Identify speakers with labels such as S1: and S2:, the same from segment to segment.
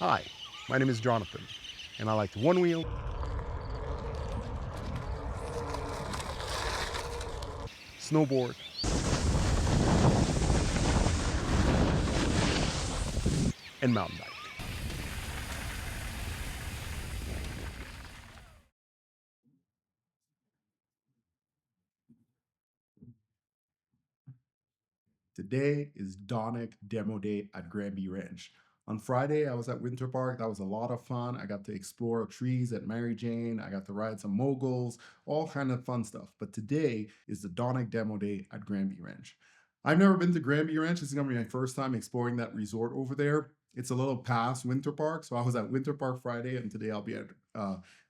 S1: Hi, my name is Jonathan, and I like to one wheel, snowboard, and mountain bike.
S2: Today is Donek Demo Day at Granby Ranch. On Friday, I was at Winter Park. That was a lot of fun. I got to explore trees at Mary Jane. I got to ride some moguls, all kind of fun stuff. But today is the Donek Demo Day at Granby Ranch. I've never been to Granby Ranch. This is going to be my first time exploring that resort over there. It's a little past Winter Park. So I was at Winter Park Friday, and today I'll be at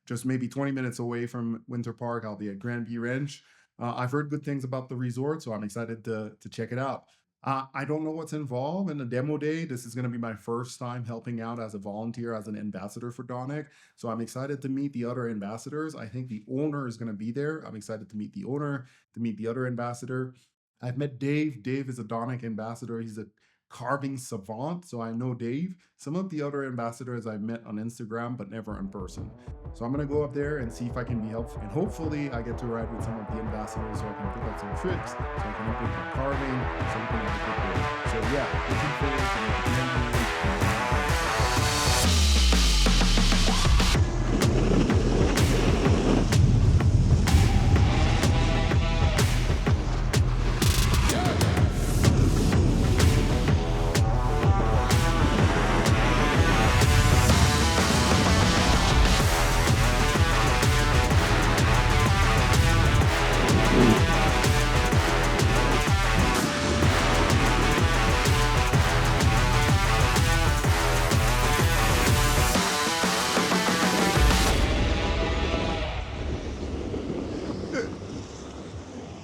S2: just maybe 20 minutes away from Winter Park. I'll be at Granby Ranch. I've heard good things about the resort, so I'm excited to check it out. I don't know what's involved in the demo day. This is going to be my first time helping out as a volunteer, as an ambassador for Donek. So I'm excited to meet the other ambassadors. I think the owner is going to be there. I'm excited to meet the owner, to meet the other ambassador. I've met Dave. Dave is a Donek ambassador. He's a carving savant, so I know Dave. Some of the other ambassadors I've met on Instagram, but never in person. So I'm gonna go up there and see if I can be helpful, and hopefully I get to ride with some of the ambassadors so I can pick up some tricks, so I can help with my carving, something like that. So yeah, looking forward to the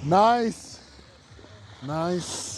S1: Nice, nice.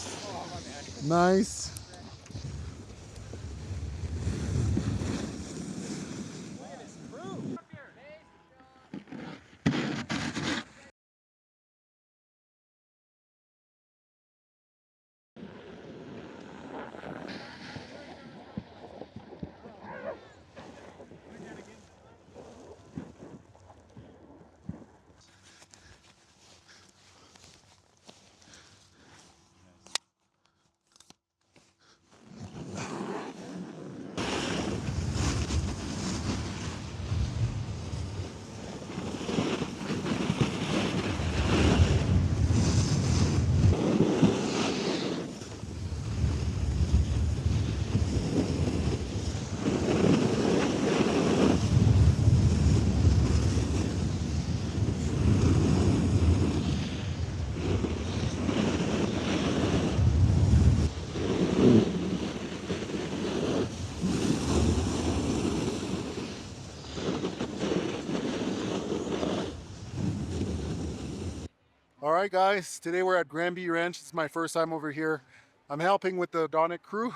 S1: All right, guys, today we're at Granby Ranch. It's my first time over here. I'm helping with the Donek crew.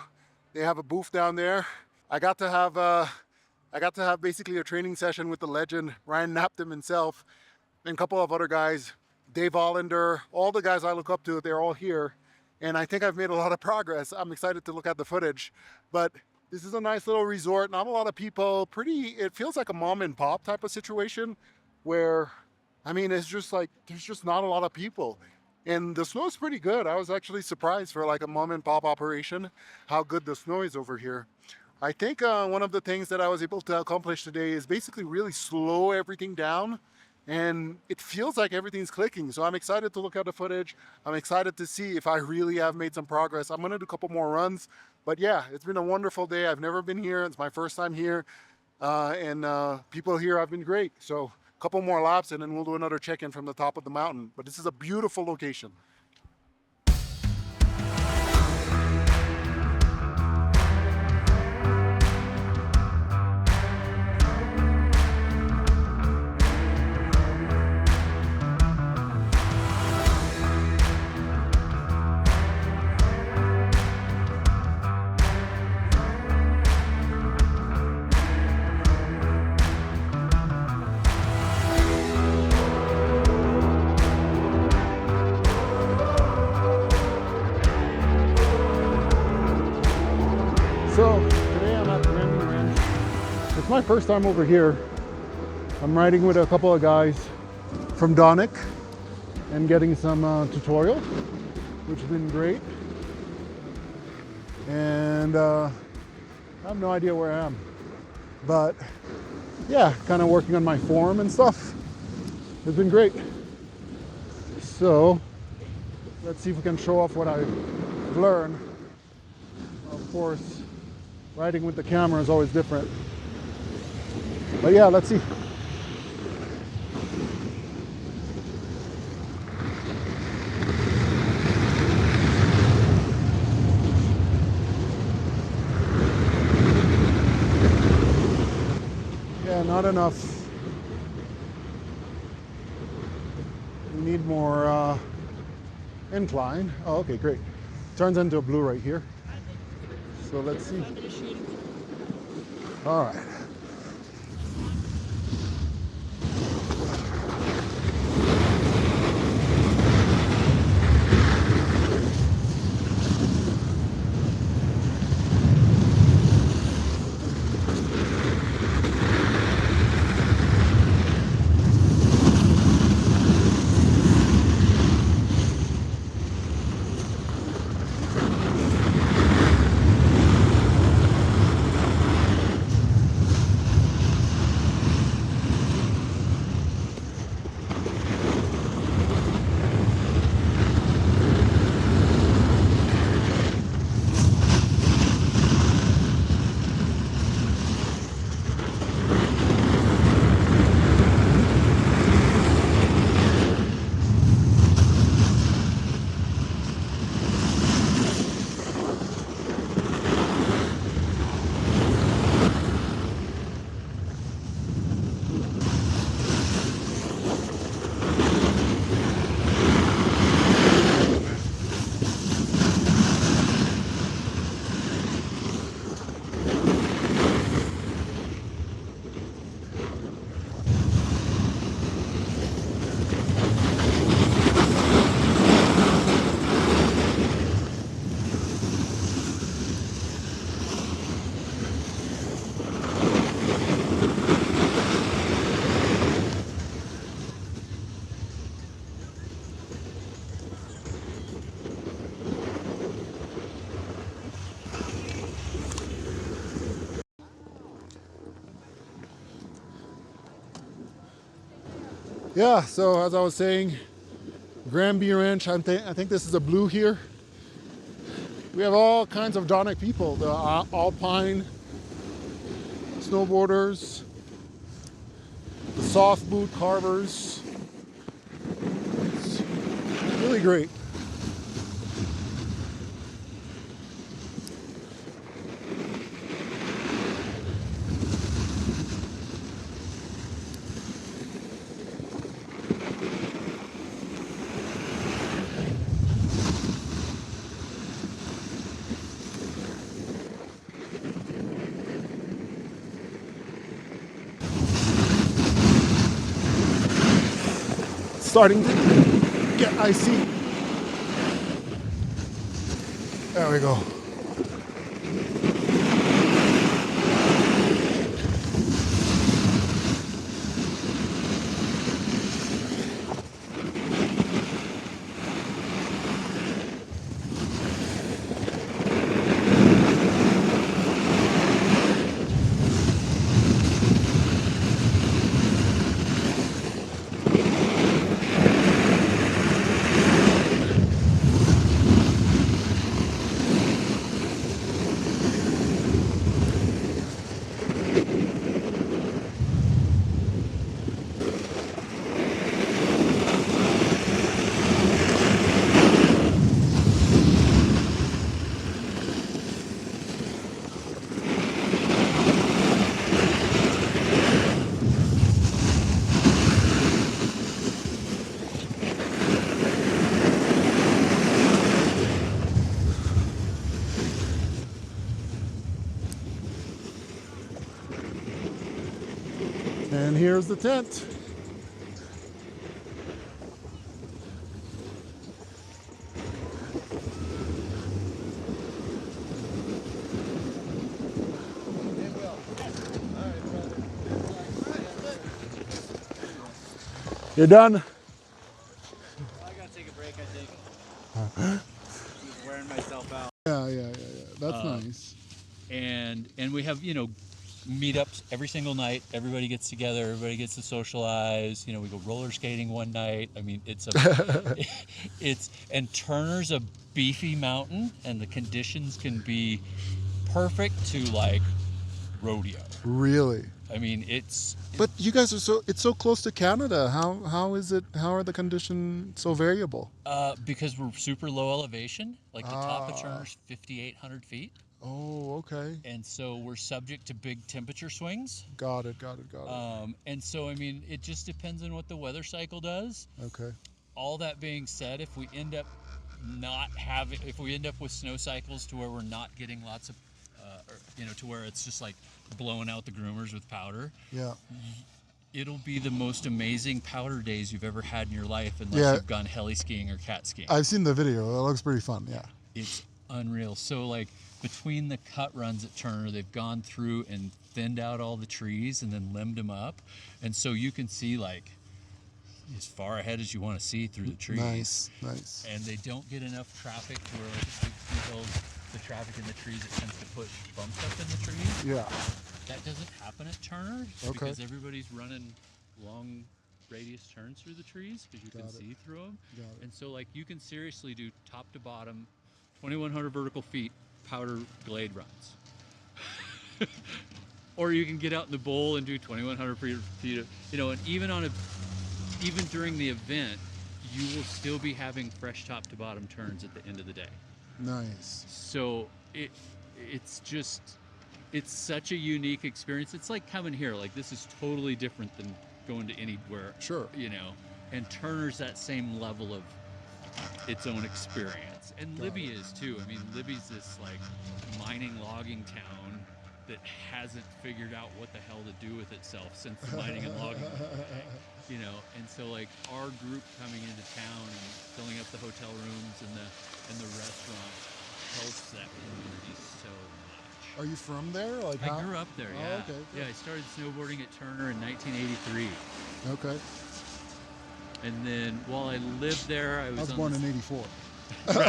S1: They have a booth down there. I got to have basically a training session with the legend, Ryan Knapton himself, and a couple of other guys, Dave Hollander, all the guys I look up to, they're all here. And I think I've made a lot of progress. I'm excited to look at the footage. But this is a nice little resort, not a lot of people, it feels like a mom and pop type of situation where, I mean, it's just like, there's just not a lot of people. And the snow is pretty good. I was actually surprised for like a mom and pop operation, how good the snow is over here. I think one of the things that I was able to accomplish today is basically really slow everything down, and it feels like everything's clicking. So I'm excited to look at the footage. I'm excited to see if I really have made some progress. I'm gonna do a couple more runs, but yeah, it's been a wonderful day. I've never been here. It's my first time here, and people here have been great. So a couple more laps and then we'll do another check-in from the top of the mountain. But this is a beautiful location. It's my first time over here. I'm riding with a couple of guys from Donek and getting some tutorial, which has been great. And I have no idea where I am, but yeah, kind of working on my form and stuff. It's been great. So let's see if we can show off what I've learned. Of course, riding with the camera is always different. But yeah, let's see. Yeah, not enough. We need more incline. Oh, okay, great. Turns into a blue right here. So let's see. All right. Yeah, so as I was saying, Granby Ranch, I think this is a blue here. We have all kinds of Donek people, the alpine snowboarders, the soft boot carvers. It's really great. Starting to get icy. There we go. And here's the tent. You're done?
S3: I gotta take a break, I think. I'm just wearing myself out.
S1: Yeah. That's nice.
S3: And we have, you know, meetups every single night. Everybody gets together, everybody gets to socialize. You know, we go roller skating one night. I mean, it's a and Turner's a beefy mountain, and the conditions can be perfect to like rodeo.
S1: Really?
S3: I mean, it's
S1: But you guys are it's so close to Canada. How is it? How are the conditions so variable?
S3: because we're super low elevation. Like the top of Turner's 5,800 feet.
S1: Oh, okay.
S3: And so we're subject to big temperature swings.
S1: Got it.
S3: And so, I mean, it just depends on what the weather cycle does.
S1: Okay.
S3: All that being said, if we end up with snow cycles to where we're not getting lots of, you know, to where it's just like blowing out the groomers with powder,
S1: Yeah.
S3: it'll be the most amazing powder days you've ever had in your life, unless you've gone heli skiing or cat skiing.
S1: I've seen the video. It looks pretty fun. Yeah.
S3: It's unreal. So like between the cut runs at Turner, they've gone through and thinned out all the trees and then limbed them up, and so you can see like as far ahead as you want to see through the trees.
S1: Nice.
S3: And they don't get enough traffic to where like big hills, the traffic in the trees, it tends to put bumps up in the trees.
S1: Yeah.
S3: That doesn't happen at Turner because everybody's running long radius turns through the trees because you can see through them. And so like you can seriously do top to bottom 2,100 vertical feet powder glade runs. Or you can get out in the bowl and do 2,100 feet of, you know, and even during the event, you will still be having fresh top to bottom turns at the end of the day.
S1: Nice.
S3: So it's such a unique experience. It's like coming here. Like this is totally different than going to anywhere.
S1: Sure.
S3: You know, and Turner's that same level of its own experience, and Libby is too. I mean, Libby's this like mining logging town that hasn't figured out what the hell to do with itself since the mining and logging went away. You know, and so like our group coming into town and filling up the hotel rooms and the restaurant helps that community so much.
S1: Are you from there? Like
S3: I grew up there. Yeah.
S1: Okay.
S3: Yeah, I started snowboarding at Turner in 1983.
S1: Okay.
S3: And then while I lived there, I was
S1: born in '84.
S3: So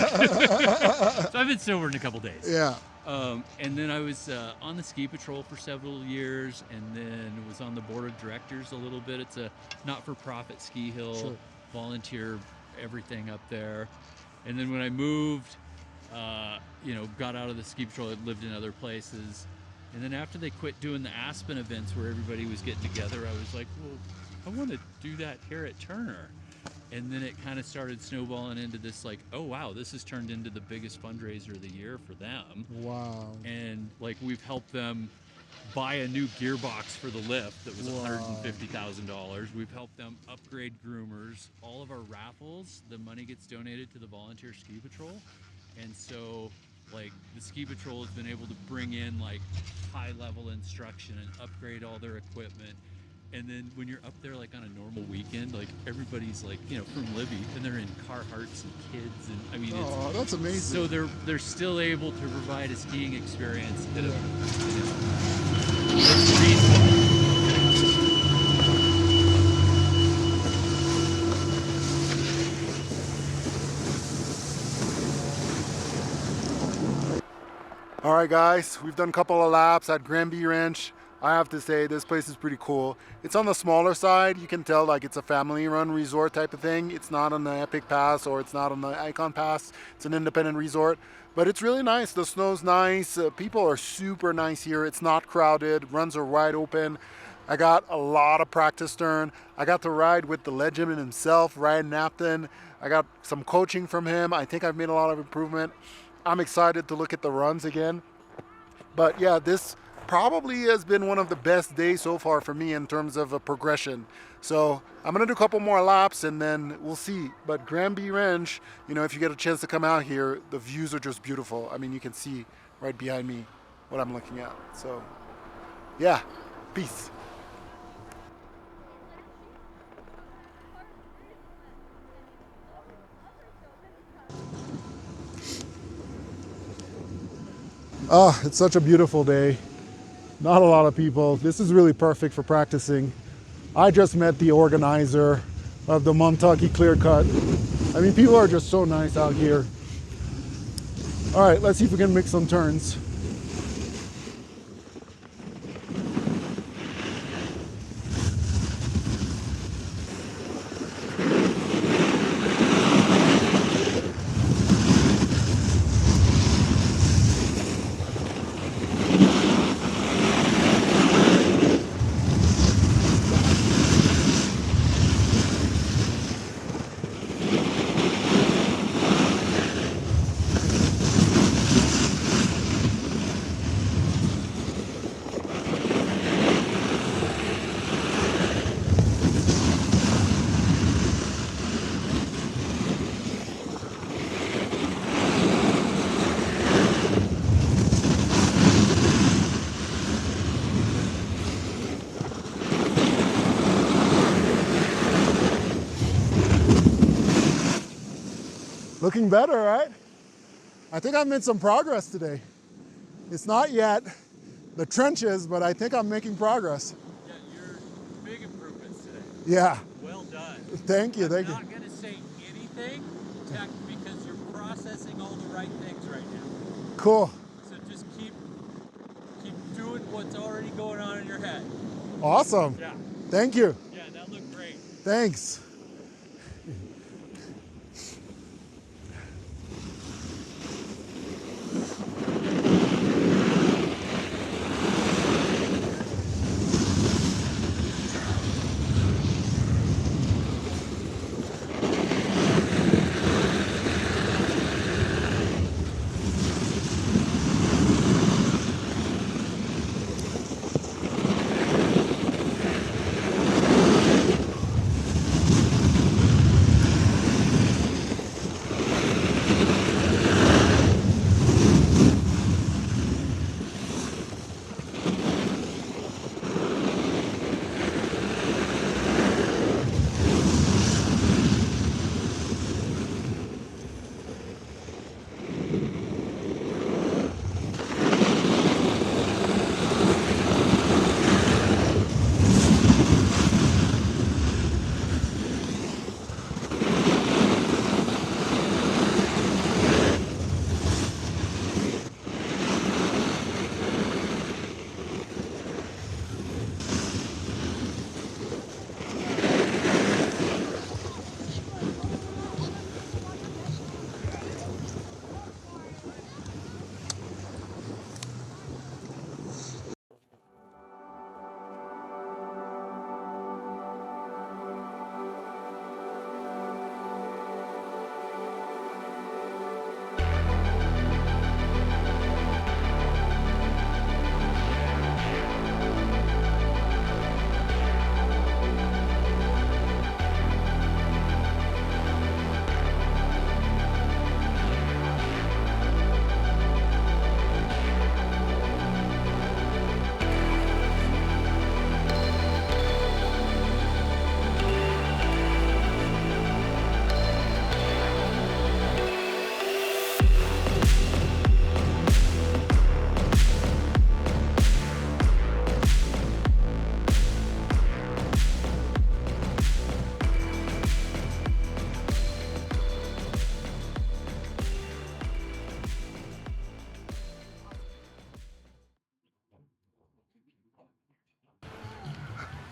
S3: I've been snowboarding a couple days.
S1: Yeah.
S3: And then I was on the ski patrol for several years, and then was on the board of directors a little bit. It's a not-for-profit ski hill, volunteer everything up there. And then when I moved, you know, got out of the ski patrol, I lived in other places. And then after they quit doing the Aspen events where everybody was getting together, I was like, well, I want to do that here at Turner. And then it kind of started snowballing into this like, oh wow, this has turned into the biggest fundraiser of the year for them.
S1: Wow.
S3: And like we've helped them buy a new gearbox for the lift that was $150,000. We've helped them upgrade groomers. All of our raffles, the money gets donated to the volunteer ski patrol. And so like the ski patrol has been able to bring in like high level instruction and upgrade all their equipment. And then when you're up there like on a normal weekend, like everybody's like, you know, from Libby, and they're in Carhartts and kids, and I mean,
S1: that's amazing.
S3: So they're still able to provide a skiing experience that it's reasonable.
S1: All right, guys, we've done a couple of laps at Granby Ranch. I have to say this place is pretty cool. It's on the smaller side. You can tell like it's a family-run resort type of thing. It's not on the Epic Pass or it's not on the Icon Pass. It's an independent resort, but it's really nice. The snow's nice. People are super nice here. It's not crowded. Runs are wide open. I got a lot of practice turn. I got to ride with the legend himself, Ryan Knapton. I got some coaching from him. I think I've made a lot of improvement. I'm excited to look at the runs again. But yeah, this probably has been one of the best days so far for me in terms of a progression. So I'm gonna do a couple more laps and then we'll see. But Granby Ranch, you know, if you get a chance to come out here, the views are just beautiful. I mean, you can see right behind me what I'm looking at. So yeah, peace. Oh, it's such a beautiful day. Not a lot of people. This is really perfect for practicing. I just met the organizer of the Montucky clear cut. I mean, people are just so nice out here. All right, let's see if we can make some turns. Looking better, right? I think I've made some progress today. It's not yet the trenches, but I think I'm making progress.
S3: Yeah, you're big improvements today.
S1: Yeah.
S3: Well done.
S1: Thank you, thank you.
S3: I'm not going to say anything because you're processing all the right things right now.
S1: Cool.
S3: So just keep doing what's already going on in your head.
S1: Awesome.
S3: Yeah.
S1: Thank you.
S3: Yeah, that looked great.
S1: Thanks.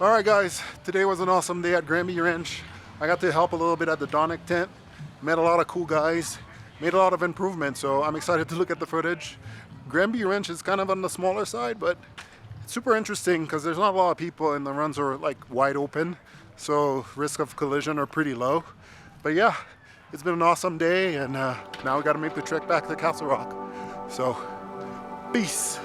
S1: All right, guys, today was an awesome day at Granby Ranch. I got to help a little bit at the Donek tent, met a lot of cool guys, made a lot of improvements, so I'm excited to look at the footage. Granby Ranch is kind of on the smaller side, but it's super interesting because there's not a lot of people and the runs are like wide open, so risk of collision are pretty low. But yeah, it's been an awesome day, and now we got to make the trek back to Castle Rock. So, peace.